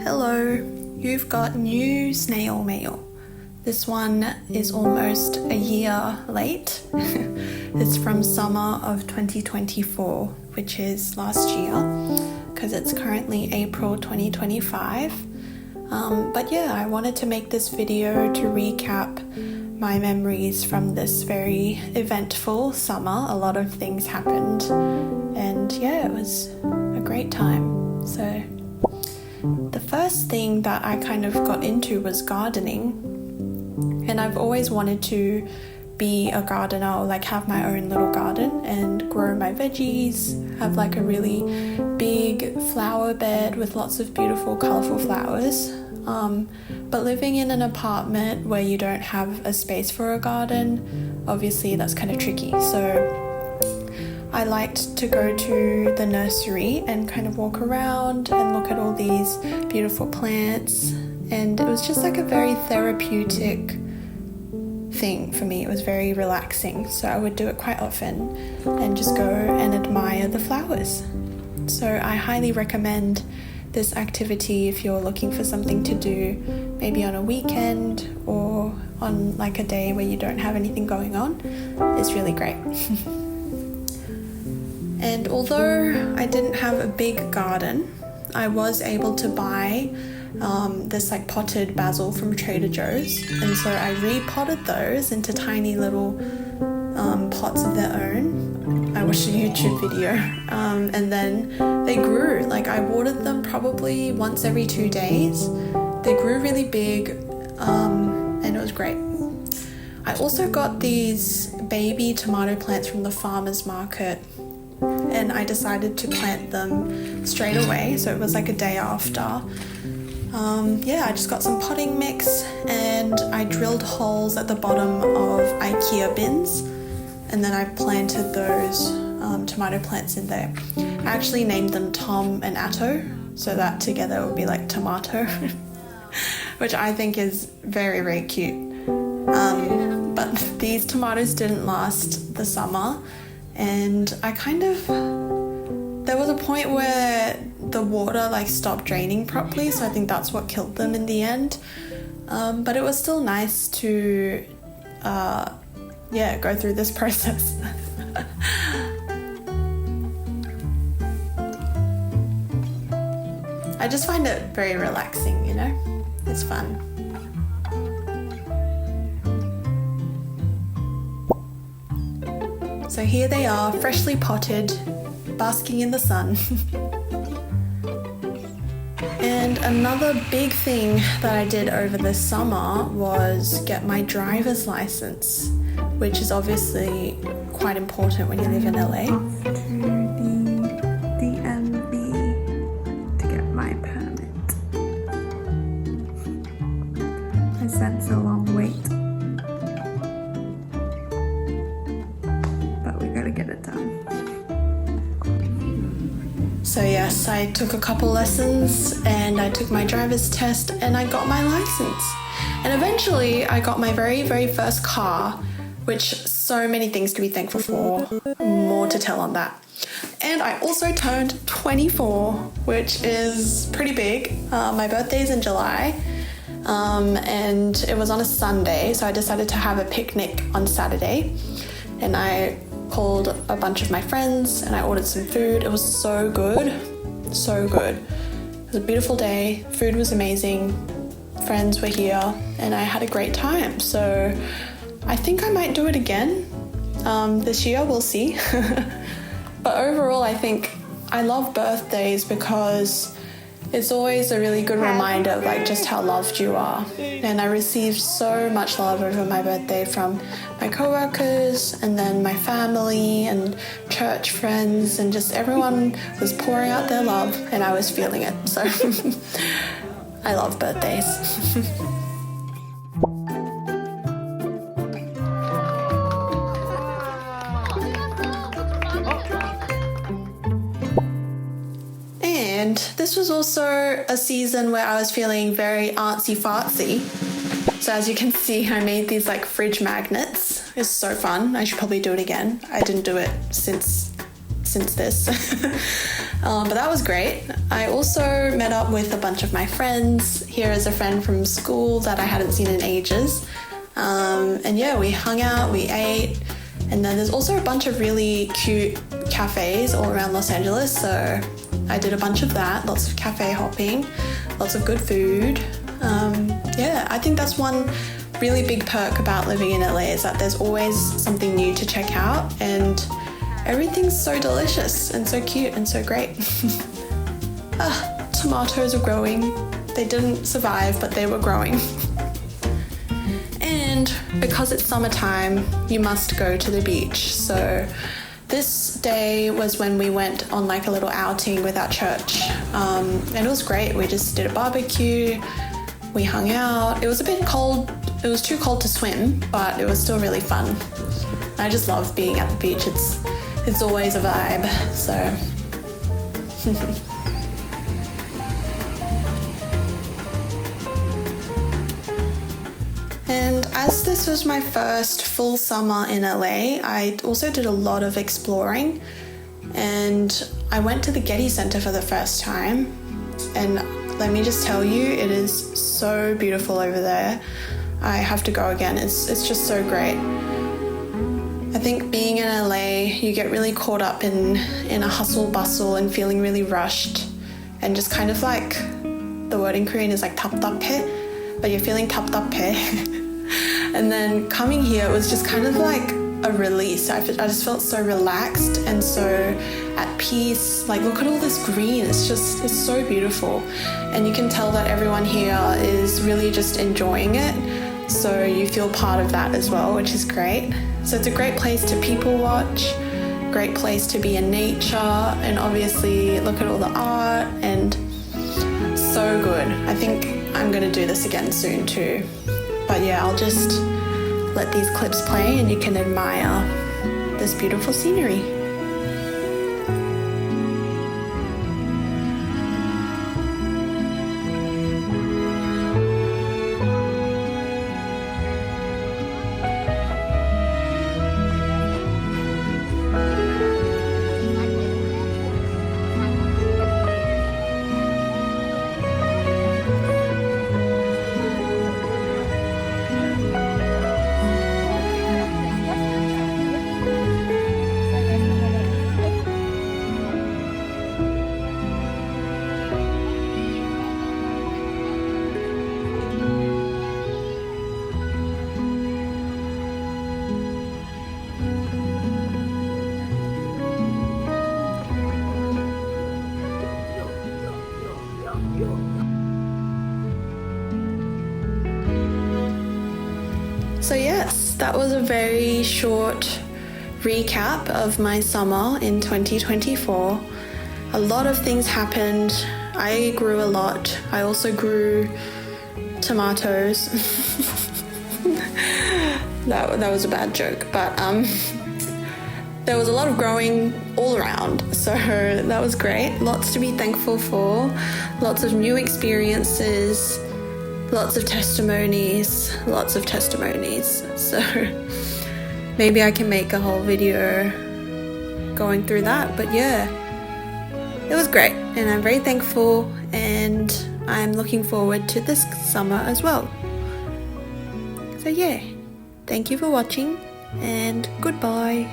Hello, you've got new snail mail. This one is almost a year late. It's from summer of 2024, which is last year, because it's currently April 2025. But yeah, I wanted to make this video to recap my memories from this very eventful summer. A lot of things happened, and yeah, it was a great time. So the first thing that I kind of got into was gardening, and I've always wanted to be a gardener, or like have my own little garden and grow my veggies, have like a really big flower bed with lots of beautiful colourful flowers. But living in an apartment where you don't have a space for a garden, obviously that's kind of tricky. So I liked to go to the nursery and kind of walk around and look at all these beautiful plants, and it was just like a very therapeutic thing for me. It was very relaxing, so I would do it quite often and just go and admire the flowers. So I highly recommend this activity if you're looking for something to do, maybe on a weekend or on like a day where you don't have anything going on. It's really great. And although I didn't have a big garden, I was able to buy this like potted basil from Trader Joe's, and so I repotted those into tiny little pots of their own. I watched a YouTube video and then they grew. Like I watered them probably once every 2 days. They grew really big and it was great. I also got these baby tomato plants from the farmer's market, and I decided to plant them straight away, so it was like a day after. I just got some potting mix and I drilled holes at the bottom of IKEA bins, and then I planted those tomato plants in there. I actually named them Tom and Atto, so that together would be like tomato, which I think is very, very cute. But these tomatoes didn't last the summer, and there was a point where the water like stopped draining properly, so I think that's what killed them in the end. But it was still nice to go through this process. I just find it very relaxing, you know? It's fun. So here they are, freshly potted, basking in the sun. And another big thing that I did over the summer was get my driver's license, which is obviously quite important when you live in LA. To the DMV to get my permit. I sense a long wait, but we gotta get it done. So yes, I took a couple lessons and I took my driver's test and I got my license. And eventually I got my very, very first car, which so many things to be thankful for. More to tell on that. And I also turned 24, which is pretty big. My birthday's in July, and it was on a Sunday, so I decided to have a picnic on Saturday. And I called a bunch of my friends and I ordered some food. It was so good, so good. It was a beautiful day, food was amazing, friends were here, and I had a great time. So I think I might do it again this year, we'll see. But overall, I think I love birthdays because it's always a really good reminder of like just how loved you are. And I received so much love over my birthday from my coworkers and then my family and church friends, and just everyone was pouring out their love and I was feeling it. So I love birthdays. And this was also a season where I was feeling very artsy-fartsy. So as you can see, I made these like fridge magnets. It's so fun. I should probably do it again. I didn't do it since this. But that was great. I also met up with a bunch of my friends. Here is a friend from school that I hadn't seen in ages. And yeah, we hung out, we ate, and then there's also a bunch of really cute cafes all around Los Angeles, so I did a bunch of that, lots of cafe hopping, lots of good food. Yeah, I think that's one really big perk about living in LA is that there's always something new to check out, and everything's so delicious and so cute and so great. Tomatoes are growing. They didn't survive, but they were growing. And because it's summertime, you must go to the beach. So this day was when we went on like a little outing with our church. And it was great. We just did a barbecue. We hung out. It was a bit cold. It was too cold to swim, but it was still really fun. I just love being at the beach. It's always a vibe. So And as this was my first full summer in LA, I also did a lot of exploring, and I went to the Getty Center for the first time, and let me just tell you, it is so beautiful over there. I have to go again. It's just so great. I think being in LA, you get really caught up in a hustle bustle and feeling really rushed, and just kind of like, the word in Korean is like 답답해, but you're feeling 답답해. And then coming here, it was just kind of like a release. I just felt so relaxed and so at peace. Like, look at all this green. It's so beautiful. And you can tell that everyone here is really just enjoying it. So you feel part of that as well, which is great. So it's a great place to people watch, great place to be in nature, and obviously look at all the art, and so good. I think I'm going to do this again soon too. But yeah, I'll just let these clips play and you can admire this beautiful scenery. So yes, that was a very short recap of my summer in 2024. A lot of things happened. I grew a lot. I also grew tomatoes. that was a bad joke, but there was a lot of growing all around, so that was great. Lots to be thankful for, lots of new experiences, lots of testimonies. So maybe I can make a whole video going through that, but yeah, it was great, and I'm very thankful, and I'm looking forward to this summer as well. So yeah, thank you for watching, and goodbye.